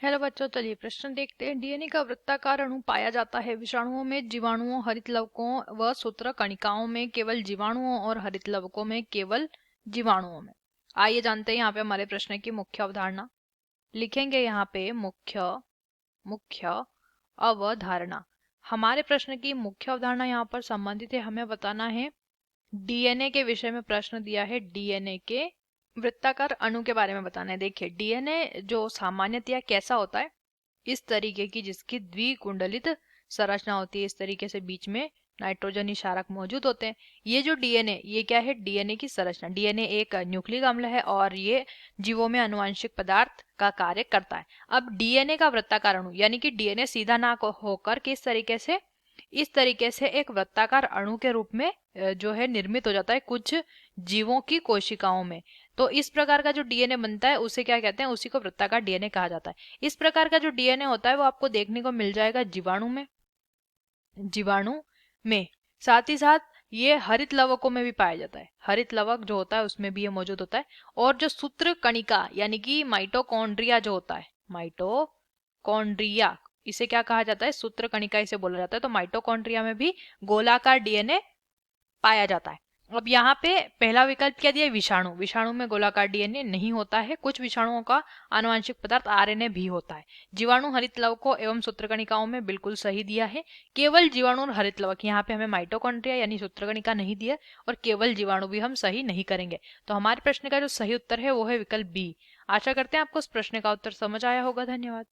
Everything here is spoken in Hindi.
हेलो बच्चों, चलिए प्रश्न देखते हैं। डीएनए का वृत्ताकार अणु पाया जाता है विषाणुओं में, जीवाणुओं, हरितलवकों व सूत्र कणिकाओं में केवल जीवाणुओं और हरितलवकों में केवल जीवाणुओं में। आइए जानते हैं यहाँ पे हमारे प्रश्न की मुख्य अवधारणा। लिखेंगे यहाँ पे मुख्य मुख्य अवधारणा। हमारे प्रश्न की मुख्य अवधारणा यहाँ पर संबंधित है, हमें बताना है डीएनए के विषय में प्रश्न दिया है। डीएनए के वृत्ताकार अणु के बारे में बताना है। देखिए, डीएनए जो सामान्यतया कैसा होता है, इस तरीके की जिसकी द्विकुंडलित संरचना होती है। इस तरीके से बीच में नाइट्रोजनी क्षारक मौजूद होते हैं। ये जो डीएनए, ये क्या है? डीएनए की संरचना। डीएनए एक न्यूक्लिक अम्ल है और ये जीवों में आनुवंशिक पदार्थ का कार्य करता है। अब डीएनए का वृत्ताकार अणु यानी कि डीएनए सीधा ना होकर किस तरीके से, इस तरीके से एक वृत्ताकार अणु के रूप में जो है निर्मित हो जाता है कुछ जीवों की कोशिकाओं में। तो इस प्रकार का जो डीएनए बनता है उसे क्या कहते हैं? उसी को वृत्ताकार डीएनए कहा जाता है। इस प्रकार का जो डीएनए होता है वो आपको देखने को मिल जाएगा जीवाणु में। साथ ही साथ ये हरित लवकों में भी पाया जाता है। हरित लवक जो होता है उसमें भी ये मौजूद होता है। और जो सूत्र कणिका यानी कि माइटोकॉन्ड्रिया जो होता है, माइटोकॉन्ड्रिया, इसे क्या कहा जाता है? सूत्र कणिका इसे बोला जाता है। तो माइटोकॉन्ड्रिया में भी गोलाकार डीएनए पाया जाता है। अब यहाँ पे पहला विकल्प क्या दिया? विषाणु। विषाणु में गोलाकार डीएनए नहीं होता है। कुछ विषाणुओं का आनुवंशिक पदार्थ आरएनए भी होता है। जीवाणु, हरितलवकों एवं सूत्रकणिकाओं में बिल्कुल सही दिया है। केवल जीवाणु और हरितलवक, यहाँ पे हमें माइटोकॉन्ड्रिया यानी सूत्रकणिका नहीं दिया और केवल जीवाणु भी हम सही नहीं करेंगे। तो हमारे प्रश्न का जो सही उत्तर है वो है विकल्प बी। आशा करते हैं आपको इस प्रश्न का उत्तर समझ आया होगा। धन्यवाद।